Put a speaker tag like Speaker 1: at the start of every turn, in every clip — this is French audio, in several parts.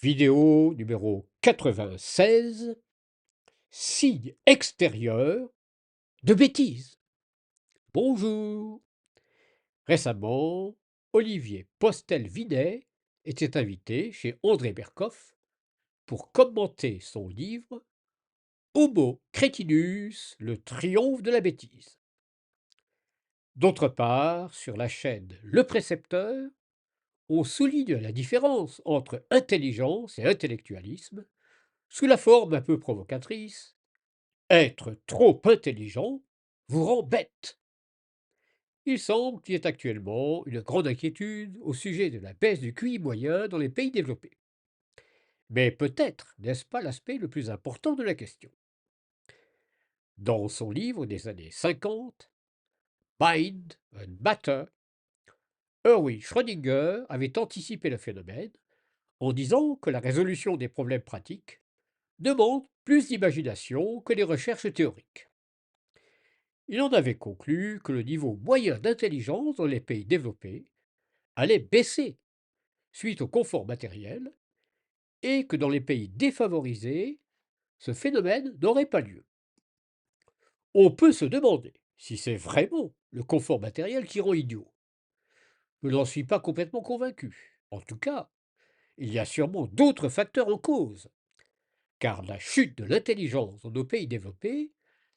Speaker 1: Vidéo numéro 96, signe extérieur de bêtises. Bonjour. Récemment, Olivier Postel-Vinet était invité chez André Berkoff pour commenter son livre Homo Cretinus, le triomphe de la bêtise. D'autre part, sur la chaîne Le Précepteur, on souligne la différence entre intelligence et intellectualisme sous la forme un peu provocatrice: être trop intelligent vous rend bête. Il semble qu'il y ait actuellement une grande inquiétude au sujet de la baisse du QI moyen dans les pays développés. Mais peut-être n'est-ce pas l'aspect le plus important de la question. Dans son livre des années 50, Mind and Matter, Erwin Schrödinger avait anticipé le phénomène en disant que la résolution des problèmes pratiques demande plus d'imagination que les recherches théoriques. Il en avait conclu que le niveau moyen d'intelligence dans les pays développés allait baisser suite au confort matériel et que dans les pays défavorisés, ce phénomène n'aurait pas lieu. On peut se demander si c'est vraiment le confort matériel qui rend idiot. Je n'en suis pas complètement convaincu. En tout cas, il y a sûrement d'autres facteurs en cause, car la chute de l'intelligence dans nos pays développés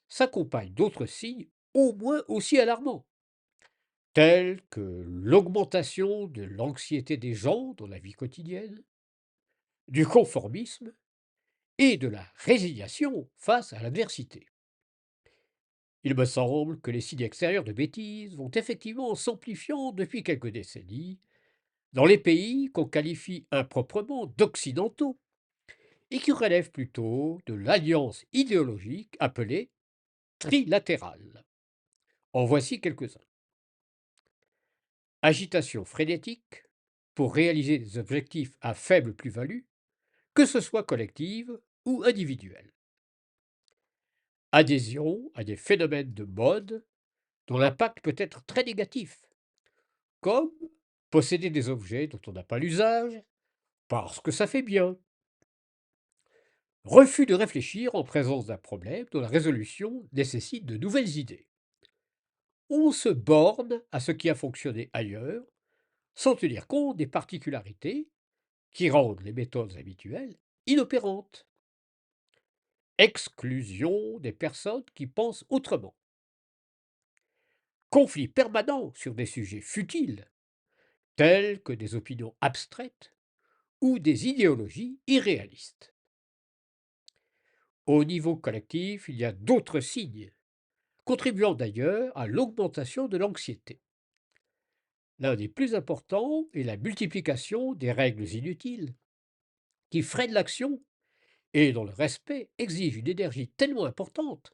Speaker 1: s'accompagne d'autres signes au moins aussi alarmants, tels que l'augmentation de l'anxiété des gens dans la vie quotidienne, du conformisme et de la résignation face à l'adversité. Il me semble que les signes extérieurs de bêtises vont effectivement s'amplifiant depuis quelques décennies dans les pays qu'on qualifie improprement d'occidentaux et qui relèvent plutôt de l'alliance idéologique appelée trilatérale. En voici quelques-uns. Agitation frénétique pour réaliser des objectifs à faible plus-value, que ce soit collective ou individuelle. Adhésion à des phénomènes de mode dont l'impact peut être très négatif, comme posséder des objets dont on n'a pas l'usage parce que ça fait bien. Refus de réfléchir en présence d'un problème dont la résolution nécessite de nouvelles idées. On se borne à ce qui a fonctionné ailleurs sans tenir compte des particularités qui rendent les méthodes habituelles inopérantes. Exclusion des personnes qui pensent autrement. Conflit permanent sur des sujets futiles, tels que des opinions abstraites ou des idéologies irréalistes. Au niveau collectif, il y a d'autres signes, contribuant d'ailleurs à l'augmentation de l'anxiété. L'un des plus importants est la multiplication des règles inutiles, qui freinent l'action et dont le respect exige une énergie tellement importante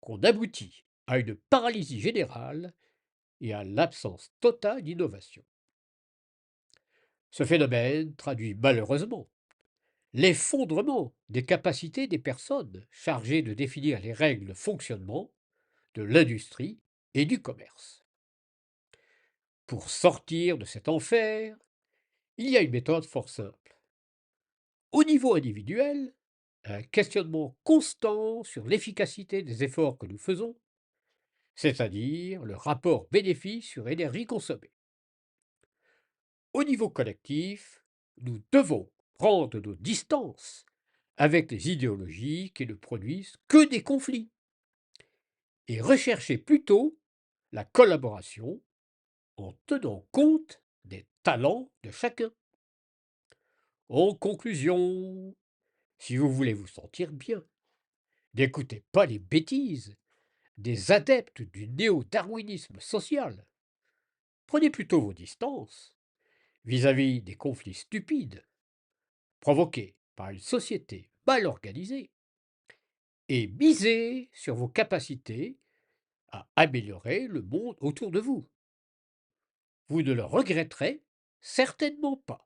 Speaker 1: qu'on aboutit à une paralysie générale et à l'absence totale d'innovation. Ce phénomène traduit malheureusement l'effondrement des capacités des personnes chargées de définir les règles de fonctionnement de l'industrie et du commerce. Pour sortir de cet enfer, il y a une méthode fort simple. Au niveau individuel, un questionnement constant sur l'efficacité des efforts que nous faisons, c'est-à-dire le rapport bénéfice sur énergie consommée. Au niveau collectif, nous devons prendre nos distances avec les idéologies qui ne produisent que des conflits et rechercher plutôt la collaboration en tenant compte des talents de chacun. En conclusion, si vous voulez vous sentir bien, n'écoutez pas les bêtises des adeptes du néo-darwinisme social. Prenez plutôt vos distances vis-à-vis des conflits stupides provoqués par une société mal organisée et misez sur vos capacités à améliorer le monde autour de vous. Vous ne le regretterez certainement pas.